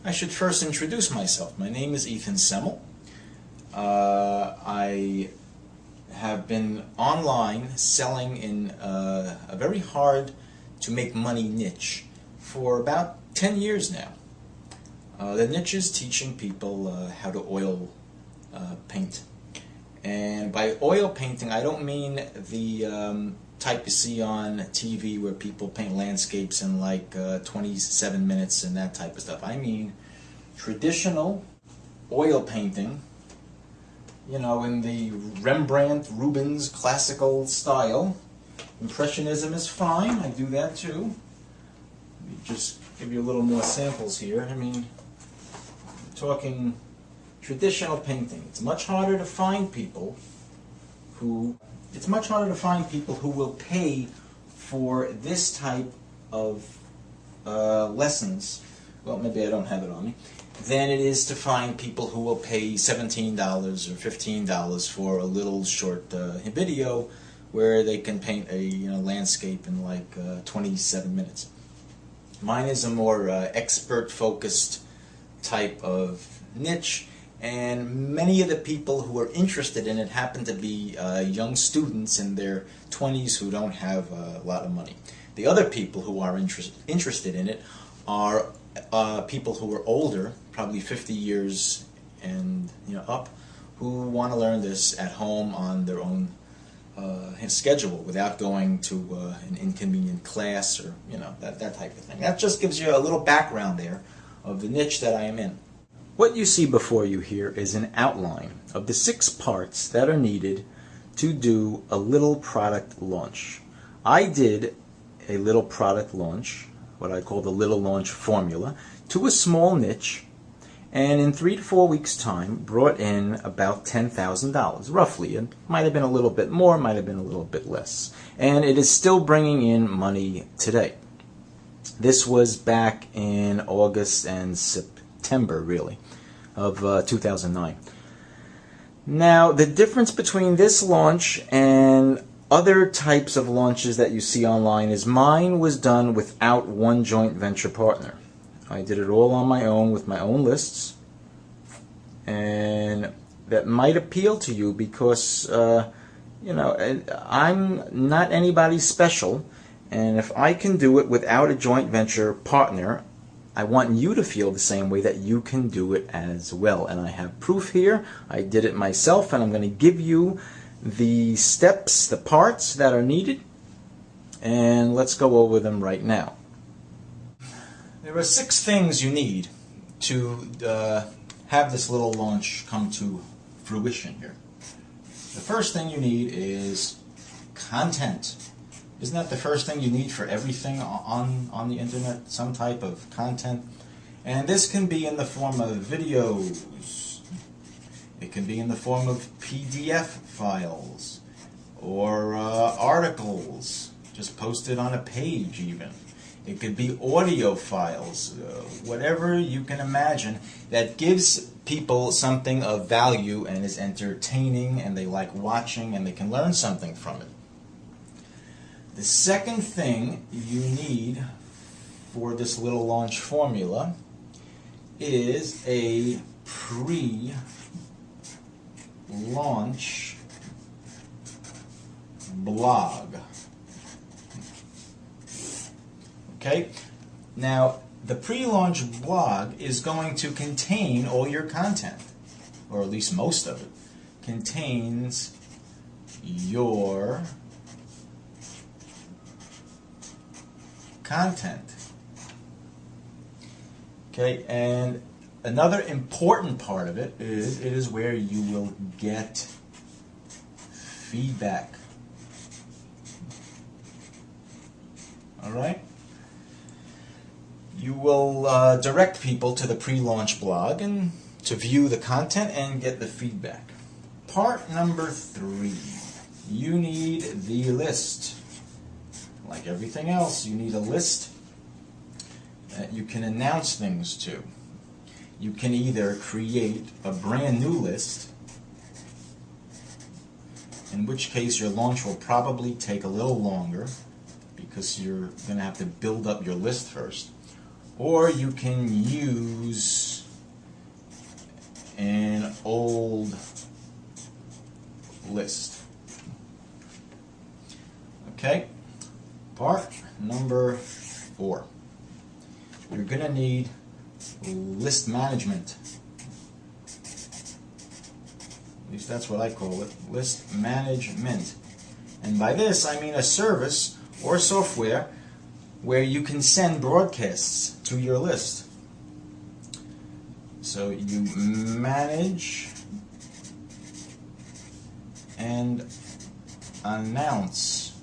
I should first introduce myself. My name is Ethan Semmel. I have been online selling in a very hard to make money niche for about 10 years now. The niche is teaching people how to oil paint. And by oil painting, I don't mean the type you see on TV where people paint landscapes in like 27 minutes and that type of stuff. I mean traditional oil painting, you know, in the Rembrandt, Rubens classical style. Impressionism is fine, I do that too. Let me just give you a little more samples here. I mean, we're talking traditional painting. It's much harder to find people who will pay for this type of lessons. Well, maybe I don't have it on me. Than it is to find people who will pay $17 or $15 for a little short video where they can paint a landscape in like 27 minutes. Mine is a more expert-focused type of niche, and many of the people who are interested in it happen to be young students in their 20s who don't have a lot of money. The other people who are interested in it are people who are older, probably 50 years and up, who want to learn this at home on their own schedule without going to an inconvenient class or that type of thing. That just gives you a little background there of the niche that I am in. What you see before you here is an outline of the 6 parts that are needed to do a little product launch. I did a little product launch, what I call the little launch formula, to a small niche, and in 3 to 4 weeks' time brought in about $10,000, roughly. It might have been a little bit more, might have been a little bit less. And it is still bringing in money today. This was back in August and September, really, of 2009. Now, the difference between this launch and other types of launches that you see online is mine was done without one joint venture partner. I did it all on my own with my own lists, and that might appeal to you because I'm not anybody special, and if I can do it without a joint venture partner, I want you to feel the same way that you can do it as well. And I have proof here. I did it myself, and I'm going to give you the steps, the parts that are needed, and let's go over them right now. There are 6 things you need to have this little launch come to fruition here. The first thing you need is content. Isn't that the first thing you need for everything on the internet? Some type of content. And this can be in the form of videos. It can be in the form of PDF files or articles just posted on a page even. It could be audio files, whatever you can imagine that gives people something of value and is entertaining and they like watching and they can learn something from it. The second thing you need for this little launch formula is a pre-launch blog. Okay, now the pre-launch blog is going to contain all your content, or at least most of it contains your content. Okay, and another important part of it is where you will get feedback. All right? You will direct people to the pre-launch blog and to view the content and get the feedback. Part number 3, you need the list. Like everything else, you need a list that you can announce things to. You can either create a brand new list, in which case your launch will probably take a little longer because you're going to have to build up your list first. or you can use an old list. Okay, part number 4. You're going to need list management. At least that's what I call it, list management. And by this I mean a service or software where you can send broadcasts to your list. So you manage and announce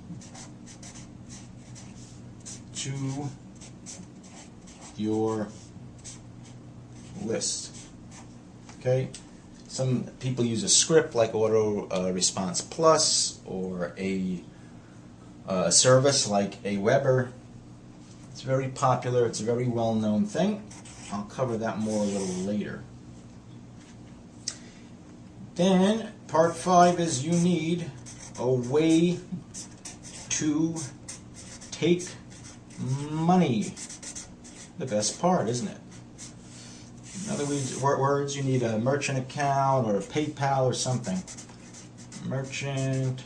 to your list. Okay? Some people use a script like Auto Response Plus, or a service like Aweber. It's very popular. It's a very well-known thing. I'll cover that more a little later. Then part 5 is you need a way to take money. The best part, isn't it? In other words, you need a merchant account or a PayPal or something. Merchant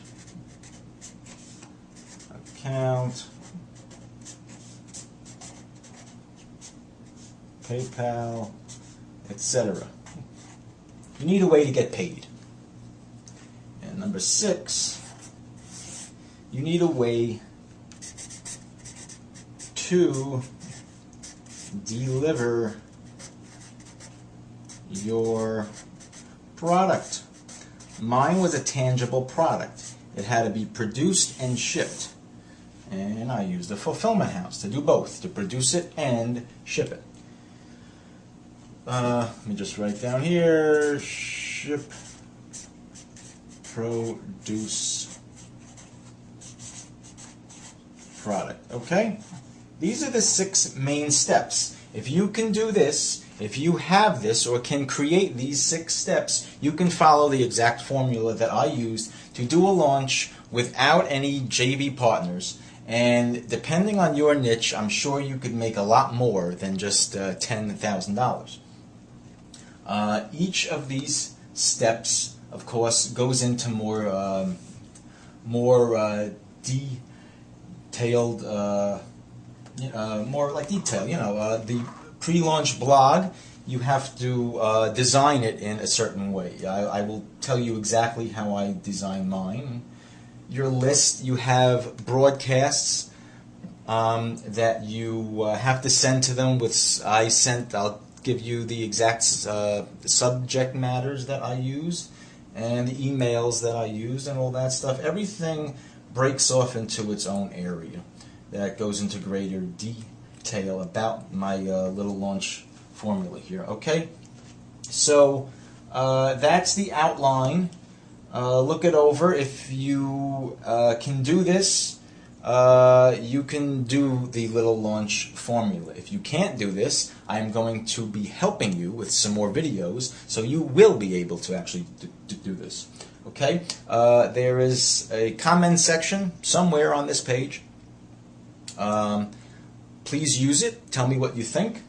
account, PayPal, etc. You need a way to get paid. And number 6, you need a way to deliver your product. Mine was a tangible product. It had to be produced and shipped. And I used a fulfillment house to do both, to produce it and ship it. Let me just write down here, ship, produce, product. Okay? These are the 6 main steps. If you can do this, if you have this or can create these 6 steps, you can follow the exact formula that I used to do a launch without any JV partners. And depending on your niche, I'm sure you could make a lot more than just $10,000. Each of these steps, of course, goes into more detailed, more like detail. You know, the pre-launch blog, you have to design it in a certain way. I will tell you exactly how I design mine. Your list, you have broadcasts that you have to send to them with, I'll give you the exact subject matters that I use and the emails that I use and all that stuff. Everything breaks off into its own area that goes into greater detail about my little launch formula here. Okay, so that's the outline. Look it over. If you can do this, you can do the little launch formula. If you can't do this, I'm going to be helping you with some more videos, so you will be able to actually do this. Okay? There is a comment section somewhere on this page. Please use it. Tell me what you think.